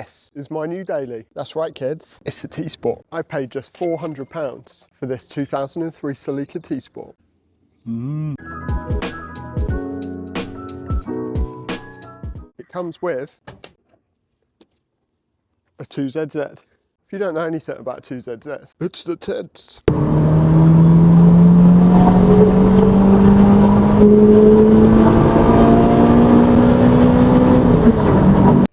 This is my new daily. That's right, kids. It's a T-Sport. I paid just £400 for this 2003 Celica T-Sport. It comes with a 2ZZ. If you don't know anything about 2ZZ, it's the tits.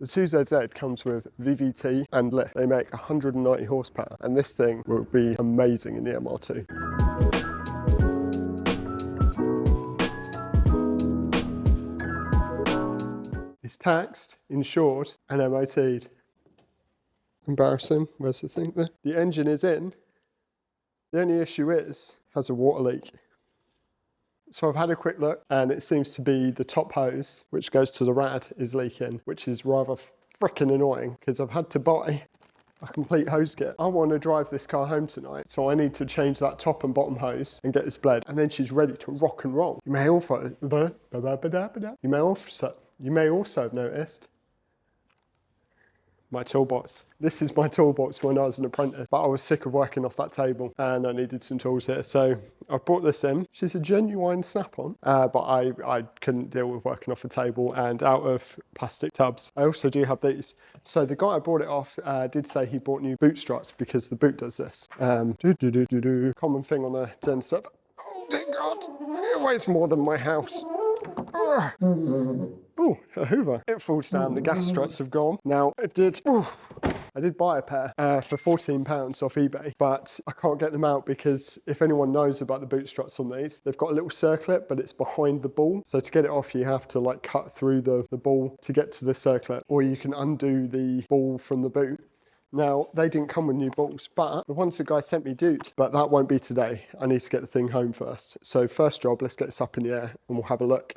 The 2ZZ comes with VVT and lift. They make 190 horsepower, and this thing will be amazing in the MR2. It's taxed, insured, and MOT'd. Embarrassing. Where's the thing there? The engine is in. The only issue is, has a water leak. So I've had a quick look, and it seems to be the top hose, which goes to the rad, is leaking, which is rather freaking annoying because I've had to buy a complete hose kit. I want to drive this car home tonight, so I need to change that top and bottom hose and get this bled, and then she's ready to rock and roll. You may also have noticed my toolbox. This is my toolbox when I was an apprentice, but I was sick of working off that table and I needed some tools here. So I brought this in. She's a genuine snap-on, but I couldn't deal with working off a table and out of plastic tubs. I also do have these. So the guy I bought it off did say he bought new boot struts because the boot does this. Common thing on a Gen Celica. Oh dear God, it weighs more than my house. Oh, a Hoover. It falls down, the gas struts have gone. Now, I did buy a pair for £14 off eBay, but I can't get them out because if anyone knows about the boot struts on these, they've got a little circlip, but it's behind the ball. So to get it off, you have to like cut through the ball to get to the circlip, or you can undo the ball from the boot. Now, they didn't come with new balls, but the ones the guy sent me do, but that won't be today. I need to get the thing home first. So first job, let's get this up in the air and we'll have a look.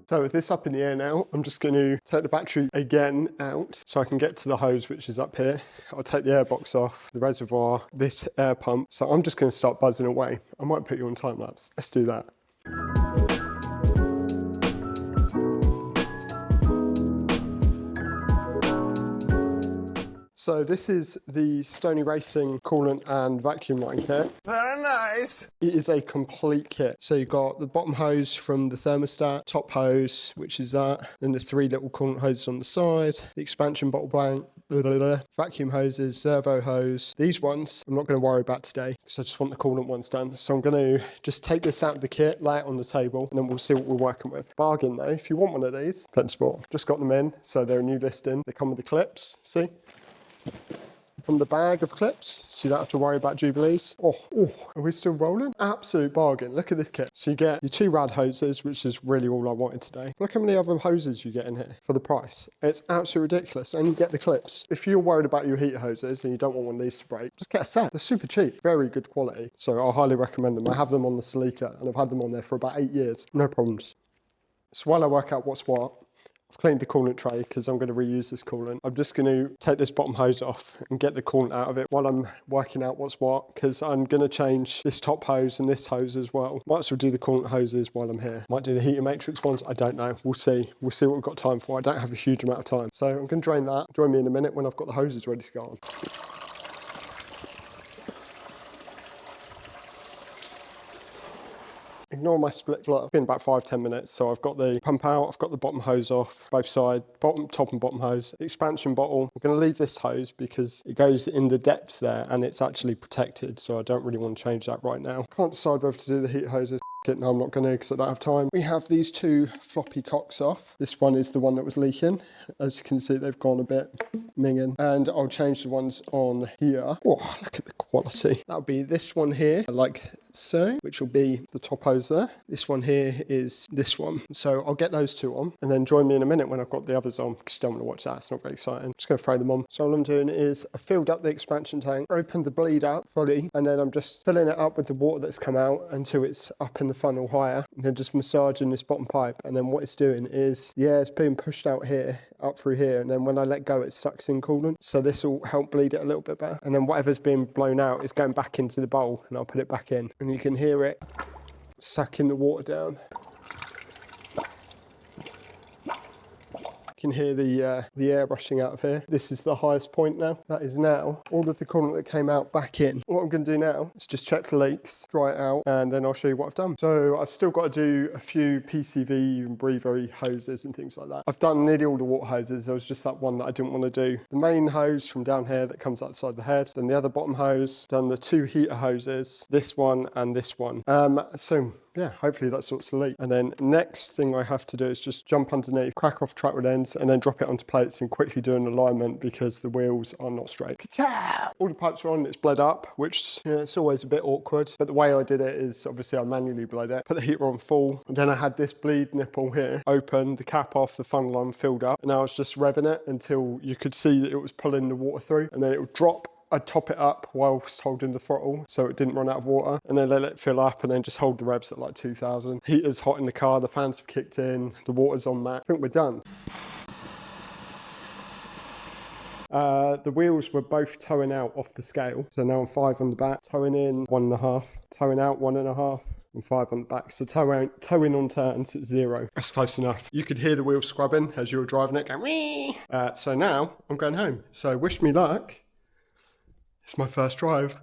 So with this up in the air now, I'm just going to take the battery again out so I can get to the hose, which is up here. I'll take the airbox off, the reservoir, this air pump. So I'm just going to start buzzing away. I might put you on time lapse. Let's do that. So this is the Stony Racing coolant and vacuum line kit. Very nice. It is a complete kit. So you've got the bottom hose from the thermostat, top hose, which is that, then the 3 little coolant hoses on the side, the expansion bottle blank, vacuum hoses, servo hose. These ones I'm not going to worry about today because I just want the coolant ones done. So I'm going to just take this out of the kit, lay it on the table, and then we'll see what we're working with. Bargain though, if you want one of these, Fensport. Just got them in, so they're a new listing. They come with the clips, see? From the bag of clips, so you don't have to worry about Jubilees. Oh, are we still rolling? Absolute bargain. Look at this kit. So you get your 2 rad hoses, which is really all I wanted today. Look how many other hoses you get in here for the price. It's absolutely ridiculous. And you get the clips. If you're worried about your heater hoses and you don't want one of these to break, just get a set. They're super cheap, very good quality. So I highly recommend them. I have them on the Celica and I've had them on there for about 8 years. No problems. So while I work out what's what, I've cleaned the coolant tray because I'm going to reuse this coolant. I'm just going to take this bottom hose off and get the coolant out of it while I'm working out what's what, because I'm going to change this top hose and this hose as well. Might as well do the coolant hoses while I'm here. Might do the heater matrix ones. I don't know. We'll see. We'll see what we've got time for. I don't have a huge amount of time. So I'm going to drain that. Join me in a minute when I've got the hoses ready to go on. Ignore my split glove. It's been about 5-10 minutes. So I've got the pump out, I've got the bottom hose off, both sides, top and bottom hose. Expansion bottle. I'm going to leave this hose because it goes in the depths there and it's actually protected. So I don't really want to change that right now. Can't decide whether to do the heat hoses. No, I'm not going to because I don't have time. We have these 2 floppy cocks off. This one is the one that was leaking. As you can see, they've gone a bit minging. And I'll change the ones on here. Oh, look at the quality. That'll be this one here, like so, which will be the top hose there. This one here is this one. So I'll get those 2 on and then join me in a minute when I've got the others on because you don't want to watch that. It's not very exciting. I'm just going to throw them on. So all I'm doing is I filled up the expansion tank, opened the bleed out fully, and then I'm just filling it up with the water that's come out until it's up in the funnel higher, and then just massaging this bottom pipe. And then what it's doing is the air's being pushed out here, up through here, and then when I let go it sucks in coolant, so this will help bleed it a little bit better. And then whatever's being blown out is going back into the bowl and I'll put it back in, and you can hear it sucking the water down. You can hear the air rushing out of here. This is the highest point now. That is now all of the coolant that came out back in. What I'm going to do now is just check the leaks, dry it out, and then I'll show you what I've done. So I've still got to do a few PCV and breviary hoses and things like that. I've done nearly all the water hoses. There was just that one that I didn't want to do. The main hose from down here that comes outside the head, then the other bottom hose, done the 2 heater hoses, this one and this one. So yeah, hopefully that sorts the leak. And then next thing I have to do is just jump underneath, crack off track rod ends, and then drop it onto plates and quickly do an alignment because the wheels are not straight. All the pipes are on, it's bled up, which it's always a bit awkward. But the way I did it is obviously I manually bled it, put the heater on full, and then I had this bleed nipple here open, the cap off, the funnel line filled up, and I was just revving it until you could see that it was pulling the water through, and then it would drop. I'd top it up whilst holding the throttle so it didn't run out of water, and then let it fill up and then just hold the revs at like 2,000. Heater's hot in the car, the fans have kicked in, the water's on max. I think we're done. The wheels were both towing out off the scale. So now I'm 5 on the back, towing in 1.5, towing out 1.5. And 5 on the back. So towing on turns at 0. That's close enough. You could hear the wheels scrubbing as you were driving it going wee. So now I'm going home. So wish me luck. It's my first drive.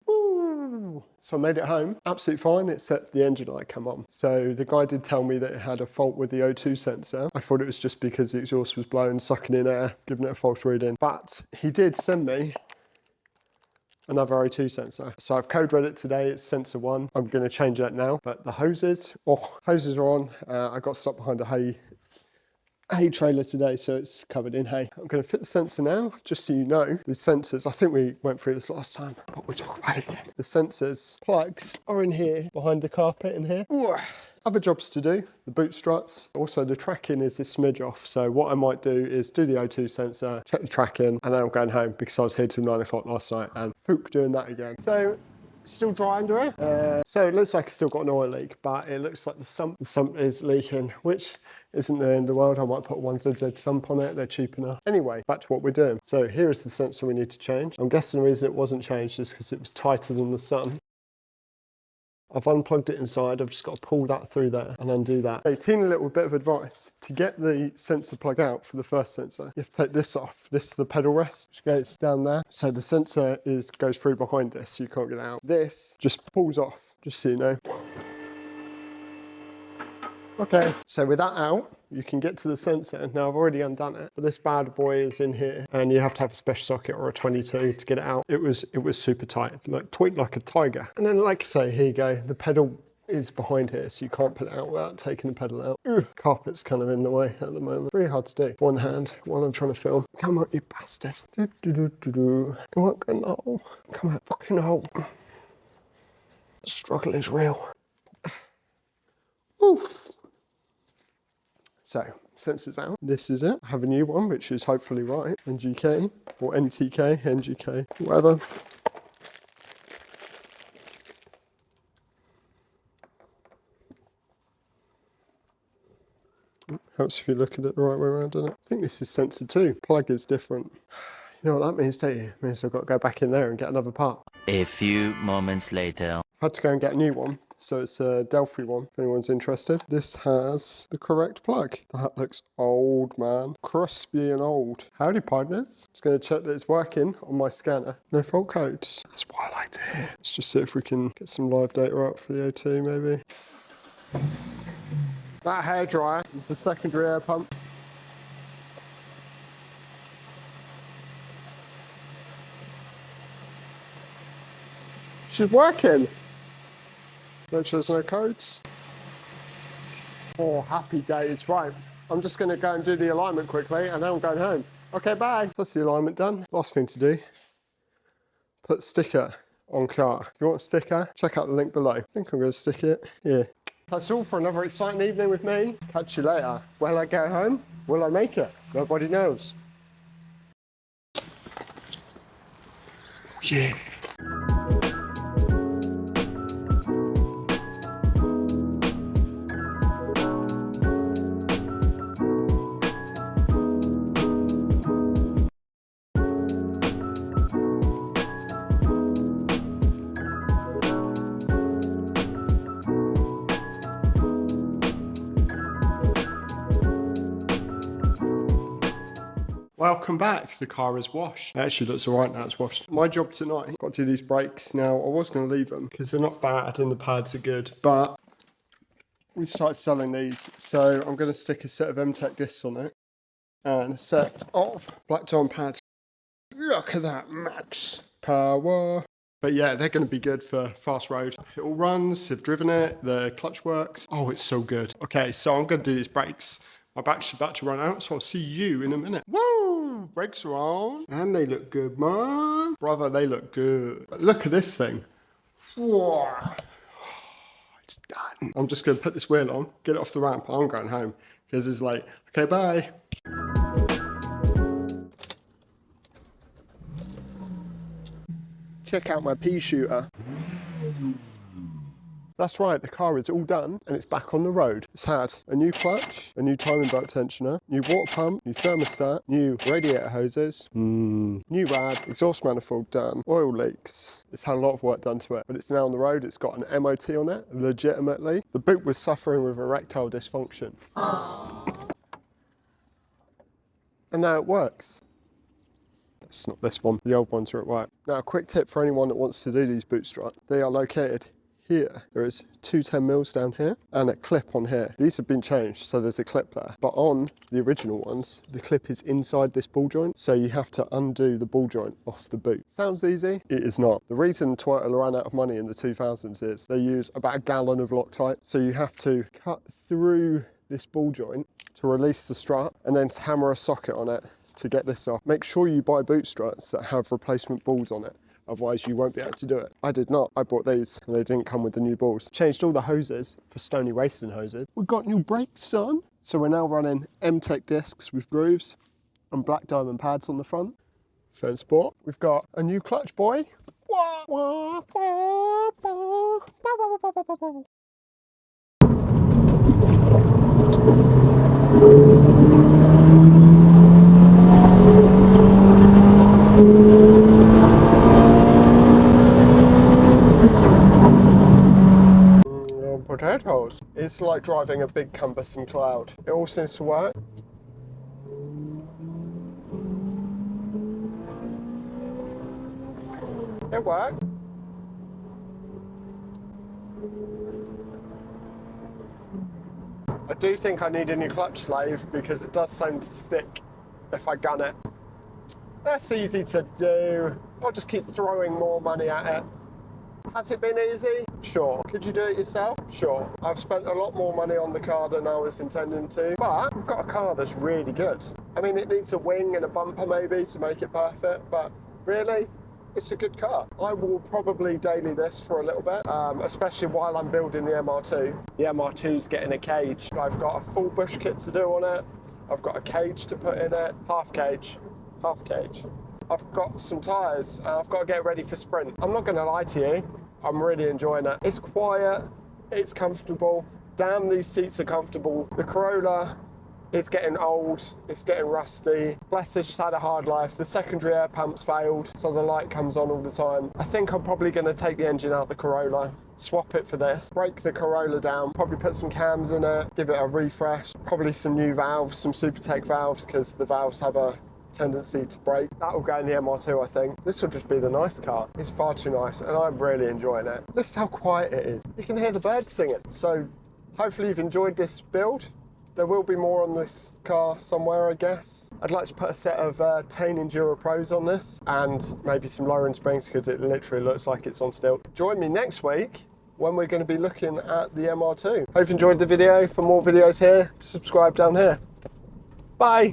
Woo. So I made it home, absolutely fine, except the engine light come on. So the guy did tell me that it had a fault with the O2 sensor. I thought it was just because the exhaust was blowing, sucking in air, giving it a false reading. But he did send me another O2 sensor. So I've code read it today, it's sensor 1. I'm gonna change that now. But the hoses are on. I got stuck behind a hay trailer today, so it's covered in hay. I'm going to fit the sensor now, just so you know. The sensors, I think we went through this last time, but we'll talk about it again. The sensors plugs are in here, behind the carpet in here. Ooh. Other jobs to do, the boot struts. Also the tracking is a smidge off, so what I might do is do the O2 sensor, check the tracking, and then I'm going home because I was here till 9 o'clock last night and Fook doing that again. So still dry under it. So it looks like it's still got an oil leak, but it looks like the sump is leaking, which isn't the end of the world. I might put a 1ZZ sump on it, they're cheap enough. Anyway, back to what we're doing. So here is the sensor we need to change. I'm guessing the reason it wasn't changed is because it was tighter than the sun. I've unplugged it inside, I've just got to pull that through there and undo that. A teeny little bit of advice. To get the sensor plug out for the first sensor, you have to take this off. This is the pedal rest, which goes down there. So the sensor goes through behind this, so you can't get it out. This just pulls off, just so you know. Okay, so with that out, you can get to the sensor. Now I've already undone it, but this bad boy is in here and you have to have a special socket or a 22 to get it out. It was super tight, like tweaked like a tiger. And then like I say, here you go, the pedal is behind here, so you can't put it out without taking the pedal out. Ooh, carpet's kind of in the way at the moment. Very hard to do. One hand while I'm trying to film. Come on, you bastard. Come on, no. Come on, fucking hole. The struggle is real. Ooh. So, sensors out. This is it. I have a new one, which is hopefully right. NGK, or NTK, NGK, whatever. Helps if you look at it the right way around, doesn't it? I think this is sensor 2. Plug is different. You know what that means, don't you? It means I've got to go back in there and get another part. A few moments later. I had to go and get a new one. So it's a Delphi one, if anyone's interested. This has the correct plug. That looks old, man. Crispy and old. Howdy, partners. Just going to check that it's working on my scanner. No fault codes. That's what I like to hear. Let's just see if we can get some live data up for the O2, maybe. That hairdryer is the secondary air pump. She's working. Make sure there's no codes. Oh, happy days. Right, I'm just going to go and do the alignment quickly and then I'm going home. Okay, bye. That's the alignment done. Last thing to do, put sticker on car. If you want a sticker, check out the link below. I think I'm going to stick it here. That's all for another exciting evening with me. Catch you later. Will I go home? Will I make it? Nobody knows. Yeah. Welcome back. The car is washed. It actually looks alright now it's washed. My job tonight, got to do these brakes. Now, I was going to leave them because they're not bad and the pads are good, but we started selling these. So I'm going to stick a set of M-Tech discs on it and a set of black diamond pads. Look at that, max power. But yeah, they're going to be good for fast road. It all runs, I've driven it, the clutch works. Oh, it's so good. Okay, so I'm going to do these brakes. My battery's about to run out, so I'll see you in a minute. Woo! Brakes are on. And they look good, man. Brother, they look good. But look at this thing. Whoa. It's done. I'm just going to put this wheel on, get it off the ramp. I'm going home. Because it's like, okay, bye. Check out my pea shooter. That's right, the car is all done and it's back on the road. It's had a new clutch, a new timing belt tensioner, new water pump, new thermostat, new radiator hoses, new rad, exhaust manifold done, oil leaks. It's had a lot of work done to it, but it's now on the road. It's got an MOT on it, legitimately. The boot was suffering with erectile dysfunction. And now it works. It's not this one, the old ones are at work. Now, a quick tip for anyone that wants to do these boot struts. They are located here. There is two 10mm down here and a clip on here. These have been changed, so there's a clip there. But on the original ones, the clip is inside this ball joint, so you have to undo the ball joint off the boot. Sounds easy? It is not. The reason Toyota ran out of money in the 2000s is they use about a gallon of Loctite, so you have to cut through this ball joint to release the strut and then hammer a socket on it to get this off. Make sure you buy boot struts that have replacement balls on it. Otherwise you won't be able to do it. I did not. I bought these and they didn't come with the new balls. Changed all the hoses for Stony racing hoses. We've got new brakes on. So we're now running M-Tech discs with grooves and black diamond pads on the front. Fensport. We've got a new clutch, boy. Potatoes. It's like driving a big cumbersome cloud. It all seems to work. It worked. I do think I need a new clutch slave because it does seem to stick if I gun it. That's easy to do. I'll just keep throwing more money at it. Has it been easy? Sure. Could you do it yourself? Sure. I've spent a lot more money on the car than I was intending to, but we've got a car that's really good. I mean, it needs a wing and a bumper maybe to make it perfect, but really, it's a good car. I will probably daily this for a little bit, especially while I'm building the MR2. The MR2's getting a cage. I've got a full bush kit to do on it. I've got a cage to put in it, half cage. I've got some tyres and I've got to get ready for sprint. I'm not going to lie to you, I'm really enjoying it. It's quiet, it's comfortable. Damn, these seats are comfortable. The Corolla is getting old, it's getting rusty. Bless it, just had a hard life. The secondary air pumps failed, so the light comes on all the time. I think I'm probably going to take the engine out the Corolla, swap it for this, break the Corolla down, probably put some cams in it, give it a refresh, probably some new valves, some Supertech valves, because the valves have a tendency to break. That will go in the MR2, I think. This will just be the nice car. It's far too nice and I'm really enjoying it. This is how quiet it is. You can hear the birds singing. So hopefully you've enjoyed this build. There will be more on this car somewhere, I guess. I'd like to put a set of Tane Enduro Pros on this and maybe some lowering springs because it literally looks like it's on steel. Join me next week when we're going to be looking at the MR2. Hope you enjoyed the video. For more videos here, subscribe down here. Bye.